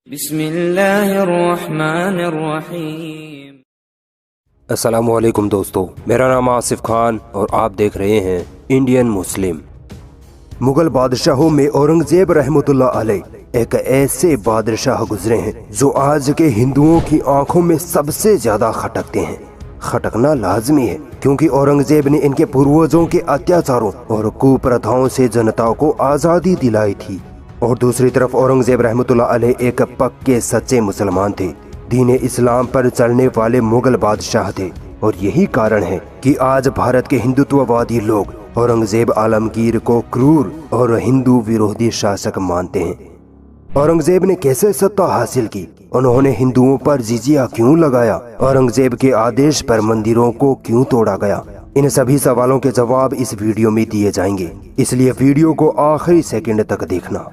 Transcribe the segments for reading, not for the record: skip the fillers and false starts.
बिस्मिल्लाहिर्रहमानिर्रहीम। अस्सलामुअलैकुम दोस्तों, मेरा नाम आसिफ खान और आप देख रहे हैं इंडियन मुस्लिम। मुगल बादशाहों में औरंगजेब रहमतुल्लाह अलैह एक ऐसे बादशाह गुजरे हैं जो आज के हिंदुओं की आंखों में सबसे ज्यादा खटकते हैं। खटकना लाजमी है क्योंकि औरंगजेब ने इनके पूर्वजों के अत्याचारों और कुप्रथाओं से जनता को आजादी दिलाई थी, और दूसरी तरफ औरंगजेब रहमतुल्लाह अलैह एक पक्के सच्चे मुसलमान थे, दीन इस्लाम पर चलने वाले मुगल बादशाह थे। और यही कारण है कि आज भारत के हिंदुत्ववादी लोग औरंगजेब आलमगीर को क्रूर और हिंदू विरोधी शासक मानते हैं। औरंगजेब ने कैसे सत्ता हासिल की? उन्होंने हिंदुओं पर जिजिया क्यों लगाया? औरंगजेब के आदेश पर मंदिरों को क्यों तोड़ा गया? इन सभी सवालों के जवाब इस वीडियो में दिए जाएंगे, इसलिए वीडियो को आखिरी सेकंड तक देखना।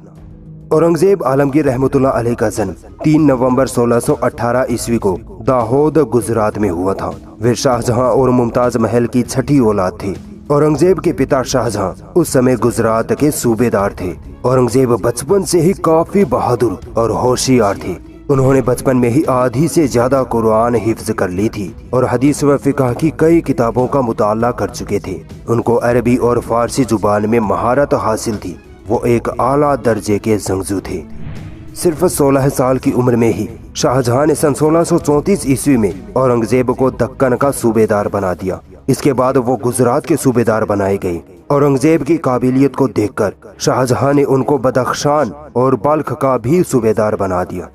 औरंगजेब आलमगीर रहमतुल्लाह अलैह का जन्म 3 नवंबर 1618 ईस्वी को दाहोद गुजरात में हुआ था। वे शाहजहां और मुमताज महल की छठी औलाद थे। औरंगजेब के पिता शाहजहां उस समय गुजरात के सूबेदार थे। औरंगजेब बचपन से ही काफी बहादुर और होशियार थे। उन्होंने बचपन में ही आधी से ज्यादा कुरान हिफ्ज कर ली थी और हदीस व फिक़ह की कई किताबों का मुताला कर चुके थे। उनको अरबी और फारसी जुबान में महारत हासिल थी। वो एक आला दर्जे के जंगजू थे। सिर्फ 16 साल की उम्र में ही शाहजहां ने सन 1634 ईस्वी में औरंगजेब को दक्कन का सूबेदार बना दिया। इसके बाद वो गुजरात के सूबेदार बनाए गए। औरंगजेब की काबिलियत को देखकर शाहजहां ने उनको बदख्शान और बल्ख का भी सूबेदार बना दिया।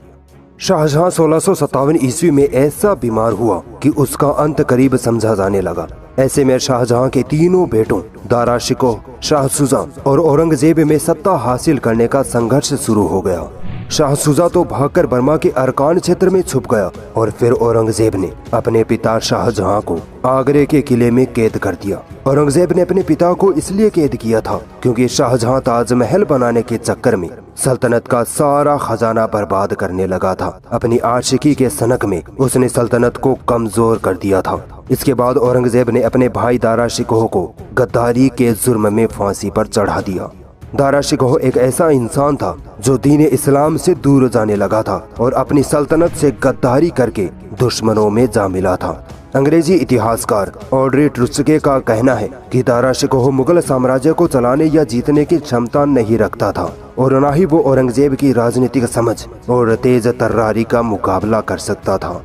शाहजहां 1657 ईस्वी में ऐसा बीमार हुआ कि उसका अंत करीब समझा जाने लगा। ऐसे में शाहजहां के तीनों बेटों दारा शिकोह, शाह सुजा और औरंगजेब में सत्ता हासिल करने का संघर्ष शुरू हो गया। शाह सुजा तो भागकर बर्मा के अरकान क्षेत्र में छुप गया और फिर औरंगजेब ने अपने पिता शाहजहां को आगरे के किले में कैद कर दिया। औरंगजेब ने अपने पिता को इसलिए कैद किया था क्योंकि शाहजहां ताजमहल बनाने के चक्कर में सल्तनत का सारा खजाना बर्बाद करने लगा था। अपनी आशिकी के सनक में उसने सल्तनत को कमजोर कर दिया था। इसके बाद औरंगजेब ने अपने भाई दारा शिकोह को गद्दारी के जुर्म में फांसी पर चढ़ा दिया। दारा शिकोह एक ऐसा इंसान था जो दीन इस्लाम से दूर जाने लगा था और अपनी सल्तनत से गद्दारी करके दुश्मनों में जा मिला था। अंग्रेजी इतिहासकार ऑड्रे ट्रुस्के का कहना है कि दारा शिकोह मुगल साम्राज्य को चलाने या जीतने की क्षमता नहीं रखता था और न ही वो औरंगजेब की राजनीतिक समझ और तेज तर्रारी का मुकाबला कर सकता था।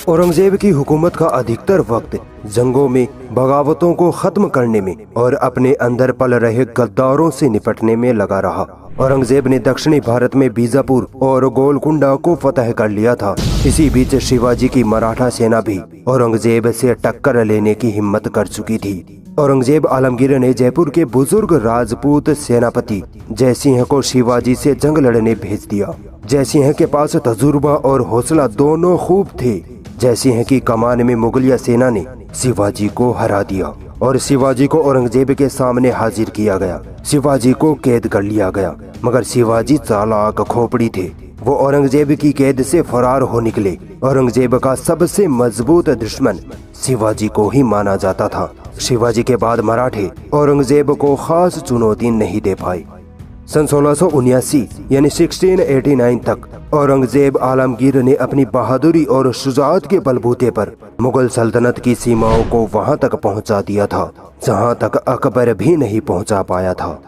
औरंगजेब की हुकूमत का अधिकतर वक्त जंगों में, बगावतों को खत्म करने में और अपने अंदर पल रहे गद्दारों से निपटने में लगा रहा। औरंगजेब ने दक्षिणी भारत में बीजापुर और गोलकुंडा को फतह कर लिया था। इसी बीच शिवाजी की मराठा सेना भी औरंगजेब से टक्कर लेने की हिम्मत कर चुकी थी। औरंगजेब आलमगीर ने जयपुर के बुजुर्ग राजपूत सेनापति जयसिंह को शिवाजी से जंग लड़ने भेज दिया। जयसिंह के पास तजुर्बा और हौसला दोनों खूब थे। जयसिंह की कमान में मुगलिया सेना ने शिवाजी को हरा दिया और शिवाजी को औरंगजेब के सामने हाजिर किया गया। शिवाजी को कैद कर लिया गया, मगर शिवाजी चालाक खोपड़ी थे। वो औरंगजेब की कैद से फरार हो निकले। औरंगजेब का सबसे मजबूत दुश्मन शिवाजी को ही माना जाता था। शिवाजी के बाद मराठे औरंगजेब को खास चुनौती नहीं दे पाए। सन 1679 यानी 1689 तक औरंगजेब आलमगीर ने अपनी बहादुरी और शुजाअत के बलबूते पर मुगल सल्तनत की सीमाओं को वहां तक पहुंचा दिया था जहां तक अकबर भी नहीं पहुंचा पाया था।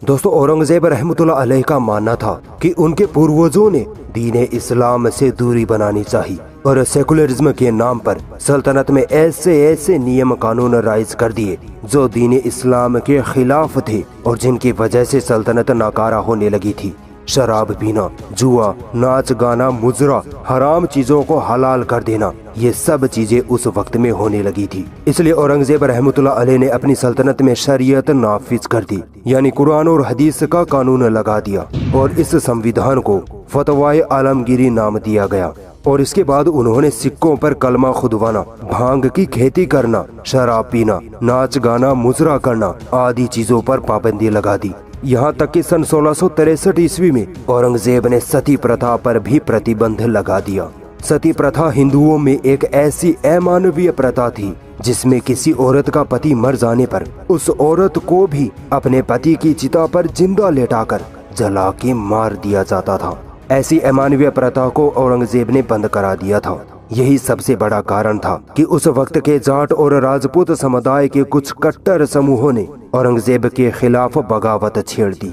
दोस्तों, औरंगजेब रहमतुल्लाह अलैह का मानना था कि उनके पूर्वजों ने दीन इस्लाम से दूरी बनानी चाहिए और सेकुलरिज्म के नाम पर सल्तनत में ऐसे नियम कानून राइज कर दिए जो दीन इस्लाम के खिलाफ थे और जिनकी वजह से सल्तनत नाकारा होने लगी थी। शराब पीना, जुआ, नाच गाना, मुजरा, हराम चीजों को हलाल कर देना, ये सब चीजें उस वक्त में होने लगी थी। इसलिए औरंगजेब रहमतुल्लाह अलैह ने अपनी सल्तनत में शरीयत नाफिज कर दी, यानी कुरान और हदीस का कानून लगा दिया और इस संविधान को फतवाए आलमगीरी नाम दिया गया। और इसके बाद उन्होंने सिक्कों पर कलमा खुदवाना, भांग की खेती करना, शराब पीना, नाच गाना, मुजरा करना आदि चीजों पर पाबंदी लगा दी। यहाँ तक कि सन 1663 ईस्वी में औरंगजेब ने सती प्रथा पर भी प्रतिबंध लगा दिया। सती प्रथा हिंदुओं में एक ऐसी अमानवीय प्रथा थी जिसमें किसी औरत का पति मर जाने पर उस औरत को भी अपने पति की चिता पर जिंदा लेटाकर जला के मार दिया जाता था। ऐसी अमानवीय प्रथा को औरंगजेब ने बंद करा दिया था। यही सबसे बड़ा कारण था कि उस वक्त के जाट और राजपूत समुदाय के कुछ कट्टर समूहों ने औरंगजेब के खिलाफ बगावत छेड़ दी।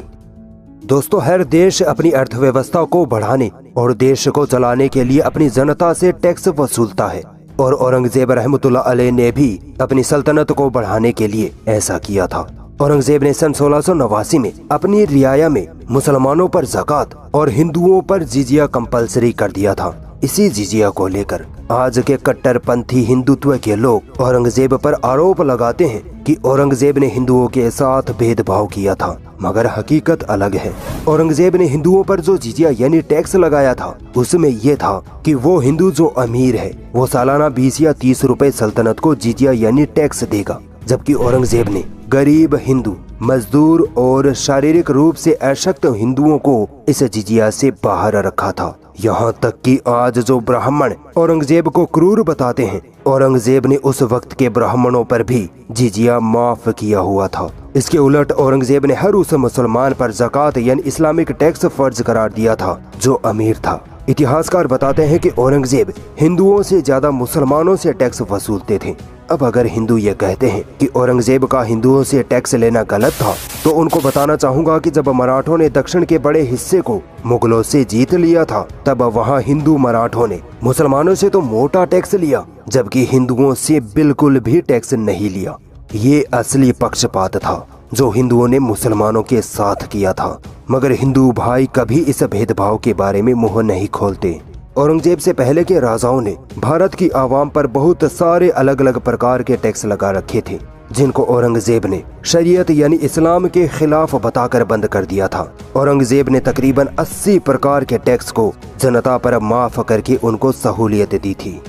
दोस्तों, हर देश अपनी अर्थव्यवस्था को बढ़ाने और देश को चलाने के लिए अपनी जनता से टैक्स वसूलता है, और औरंगजेब रहमतुल्लाह अलैह ने भी अपनी सल्तनत को बढ़ाने के लिए ऐसा किया था। औरंगजेब ने सन 1689 में अपनी रियाया में मुसलमानों पर ज़कात और हिंदुओं पर जिजिया कंपलसरी कर दिया था। इसी जिजिया को लेकर आज के कट्टरपंथी हिंदुत्व के लोग औरंगजेब पर आरोप लगाते हैं कि औरंगजेब ने हिंदुओं के साथ भेदभाव किया था, मगर हकीकत अलग है। औरंगजेब ने हिंदुओं पर जो जिजिया यानी टैक्स लगाया था, उसमें यह था कि वो हिंदू जो अमीर है वो सालाना 20 या 30 रुपए सल्तनत को जिजिया यानी टैक्स देगा, जबकि औरंगजेब ने गरीब हिंदू, मजदूर और शारीरिक रूप से अशक्त हिंदुओं को इस जिजिया से बाहर रखा था। यहाँ तक कि आज जो ब्राह्मण औरंगजेब को क्रूर बताते हैं, औरंगजेब ने उस वक्त के ब्राह्मणों पर भी जिजिया माफ किया हुआ था। इसके उलट औरंगजेब ने हर उस मुसलमान पर ज़कात यानी इस्लामिक टैक्स फर्ज करार दिया था जो अमीर था। इतिहासकार बताते हैं कि औरंगजेब हिंदुओं से ज्यादा मुसलमानों से टैक्स वसूलते थे। अब अगर हिंदू ये कहते हैं कि औरंगजेब का हिंदुओं से टैक्स लेना गलत था, तो उनको बताना चाहूंगा कि जब मराठों ने दक्षिण के बड़े हिस्से को मुगलों से जीत लिया था, तब वहाँ हिंदू मराठों ने मुसलमानों से तो मोटा टैक्स लिया, जबकि हिंदुओं से बिल्कुल भी टैक्स नहीं लिया। ये असली पक्षपात था जो हिंदुओं ने मुसलमानों के साथ किया था, मगर हिंदू भाई कभी इस भेदभाव के बारे में मुंह नहीं खोलते। औरंगजेब से पहले के राजाओं ने भारत की आवाम पर बहुत सारे अलग अलग प्रकार के टैक्स लगा रखे थे, जिनको औरंगजेब ने शरीयत यानी इस्लाम के खिलाफ बताकर बंद कर दिया था। औरंगजेब ने तकरीबन 80 प्रकार के टैक्स को जनता पर माफ करके उनको सहूलियत दी थी।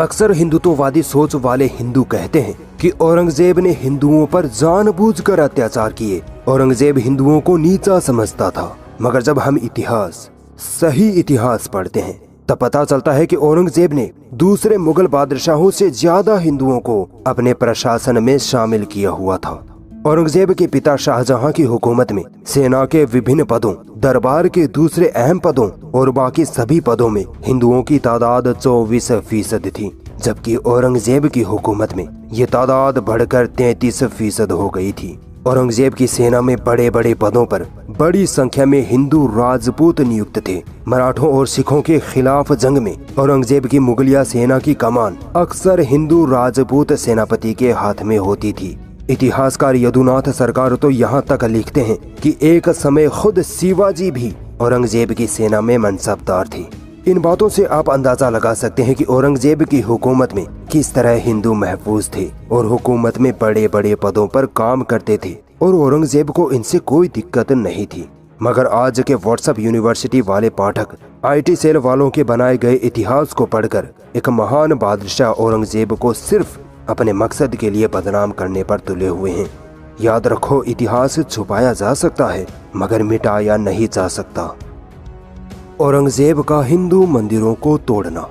अक्सर हिंदुत्ववादी सोच वाले हिंदू कहते हैं कि औरंगजेब ने हिंदुओं पर जानबूझकर अत्याचार किए। औरंगजेब हिंदुओं को नीचा समझता था, मगर जब हम सही इतिहास पढ़ते हैं तब पता चलता है कि औरंगजेब ने दूसरे मुगल बादशाहों से ज्यादा हिंदुओं को अपने प्रशासन में शामिल किया हुआ था। औरंगजेब के पिता शाहजहां की हुकूमत में सेना के विभिन्न पदों, दरबार के दूसरे अहम पदों और बाकी सभी पदों में हिंदुओं की तादाद 24% थी, जबकि औरंगजेब की हुकूमत में ये तादाद बढ़कर 33% हो गई थी। औरंगजेब की सेना में बड़े बड़े पदों पर बड़ी संख्या में हिंदू राजपूत नियुक्त थे। मराठों और सिखों के खिलाफ जंग में औरंगजेब की मुगलिया सेना की कमान अक्सर हिंदू राजपूत सेनापति के हाथ में होती थी। इतिहासकार यदुनाथ सरकार तो यहाँ तक लिखते हैं कि एक समय खुद शिवाजी भी औरंगजेब की सेना में मनसबदार थे। इन बातों से आप अंदाजा लगा सकते हैं कि औरंगजेब की हुकूमत में किस तरह हिंदू महफूज थे और हुकूमत में बड़े बड़े पदों पर काम करते थे, और औरंगजेब को इनसे कोई दिक्कत नहीं थी। मगर आज के व्हाट्सएप यूनिवर्सिटी वाले पाठक IT सेल वालों के बनाए गए इतिहास को पढ़कर एक महान बादशाह औरंगजेब को सिर्फ अपने मकसद के लिए बदनाम करने पर तुले हुए हैं। याद रखो, इतिहास छुपाया जा सकता है मगर मिटाया नहीं जा सकता। औरंगजेब का हिंदू मंदिरों को तोड़ना,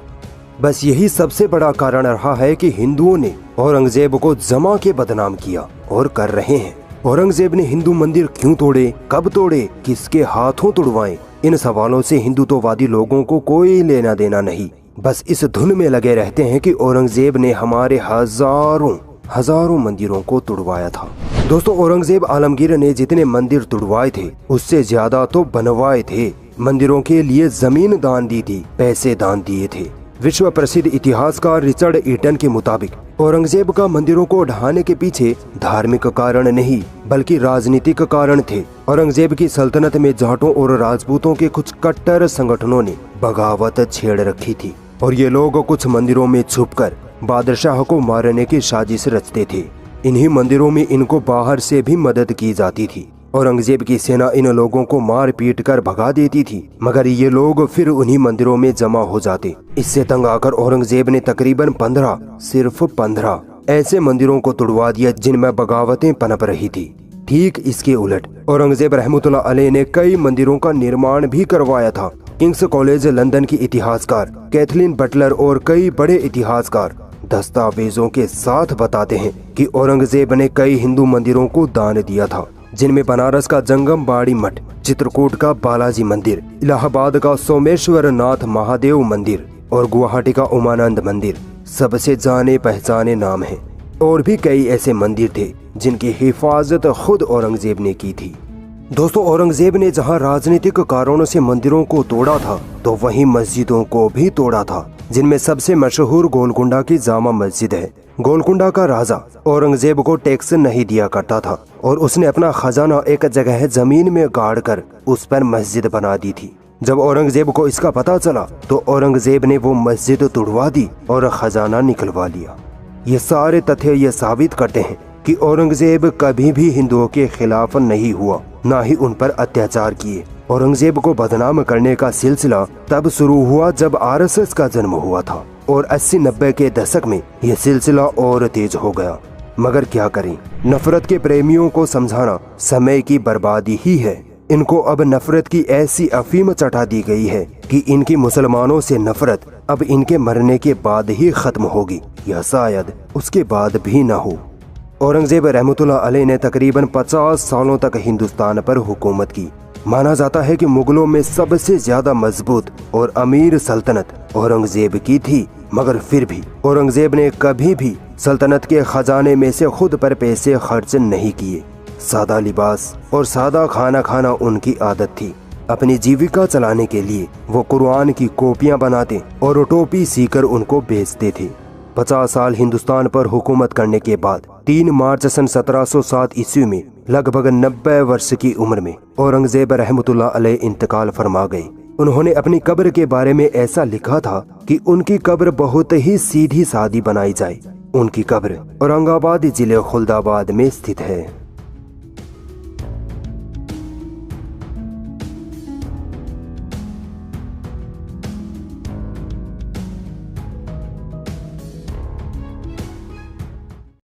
बस यही सबसे बड़ा कारण रहा है कि हिंदुओं ने औरंगजेब को जमा के बदनाम किया और कर रहे हैं। औरंगजेब ने हिंदू मंदिर क्यों तोड़े, कब तोड़े, किसके हाथों तोड़वाए, इन सवालों से हिंदुत्ववादी लोगों को कोई लेना देना नहीं। बस इस धुन में लगे रहते हैं कि औरंगजेब ने हमारे हजारों मंदिरों को तुड़वाया था। दोस्तों, औरंगजेब आलमगीर ने जितने मंदिर तुड़वाए थे उससे ज्यादा तो बनवाए थे। मंदिरों के लिए जमीन दान दी थी, पैसे दान दिए थे। विश्व प्रसिद्ध इतिहासकार रिचर्ड ईटन के मुताबिक औरंगजेब का मंदिरों को ढहाने के पीछे धार्मिक कारण नहीं बल्कि राजनीतिक कारण थे। औरंगजेब की सल्तनत में जाटों और राजपूतों के कुछ कट्टर संगठनों ने बगावत छेड़ रखी थी, और ये लोग कुछ मंदिरों में छुपकर बादशाह को मारने की साजिश रचते थे। इन्हीं मंदिरों में इनको बाहर से भी मदद की जाती थी। औरंगजेब की सेना इन लोगों को मार पीट कर भगा देती थी, मगर ये लोग फिर उन्हीं मंदिरों में जमा हो जाते। इससे तंग आकर औरंगजेब ने तकरीबन 15 ऐसे मंदिरों को तुड़वा दिया जिनमें बगावतें पनप रही थी। ठीक इसके उलट औरंगजेब रहमतुल्लाह अलैह ने कई मंदिरों का निर्माण भी करवाया था। किंग्स कॉलेज लंदन की इतिहासकार कैथलीन बटलर और कई बड़े इतिहासकार दस्तावेजों के साथ बताते हैं कि औरंगजेब ने कई हिंदू मंदिरों को दान दिया था। जिनमें बनारस का जंगम बाड़ी मठ, चित्रकूट का बालाजी मंदिर, इलाहाबाद का सोमेश्वर नाथ महादेव मंदिर और गुवाहाटी का उमानंद मंदिर सबसे जाने पहचाने नाम हैं। और भी कई ऐसे मंदिर थे जिनकी हिफाजत खुद औरंगजेब ने की थी। दोस्तों, औरंगजेब ने जहां राजनीतिक कारणों से मंदिरों को तोड़ा था तो वहीं मस्जिदों को भी तोड़ा था, जिनमें सबसे मशहूर गोलकुंडा की जामा मस्जिद है। गोलकुंडा का राजा औरंगजेब को टैक्स नहीं दिया करता था और उसने अपना खजाना एक जगह जमीन में गाड़ कर उस पर मस्जिद बना दी थी। जब औरंगजेब को इसका पता चला तो औरंगजेब ने वो मस्जिद तोड़वा दी और खजाना निकलवा लिया। ये सारे तथ्य ये साबित करते हैं कि औरंगजेब कभी भी हिंदुओं के खिलाफ नहीं हुआ, ना ही उन पर अत्याचार किए। औरंगजेब को बदनाम करने का सिलसिला तब शुरू हुआ जब आरएसएस का जन्म हुआ था और 80-90 के दशक में यह सिलसिला और तेज हो गया। मगर क्या करें, नफरत के प्रेमियों को समझाना समय की बर्बादी ही है। इनको अब नफरत की ऐसी अफीम चटा दी गई है कि इनकी मुसलमानों से नफरत अब इनके मरने के बाद ही खत्म होगी या शायद उसके बाद भी न हो। औरंगजेब रहमतुल्लाह अलैह ने तकरीबन 50 सालों तक हिंदुस्तान पर हुकूमत की। माना जाता है कि मुगलों में सबसे ज्यादा मजबूत और अमीर सल्तनत औरंगजेब की थी, मगर फिर भी औरंगजेब ने कभी भी सल्तनत के खजाने में से खुद पर पैसे खर्च नहीं किए। सादा लिबास और सादा खाना खाना उनकी आदत थी। अपनी जीविका चलाने के लिए वो कुरान की कॉपियां बनाते और टोपी सीकर उनको बेचते थे। 50 साल हिंदुस्तान पर हुकूमत करने के बाद 3 मार्च सन 1707 ईस्वी में लगभग 90 वर्ष की उम्र में औरंगजेब रहमतुल्लाह अलैह इंतकाल फरमा गए। उन्होंने अपनी कब्र के बारे में ऐसा लिखा था कि उनकी कब्र बहुत ही सीधी सादी बनाई जाए। उनकी कब्र औरंगाबाद जिले खुलदाबाद में स्थित है।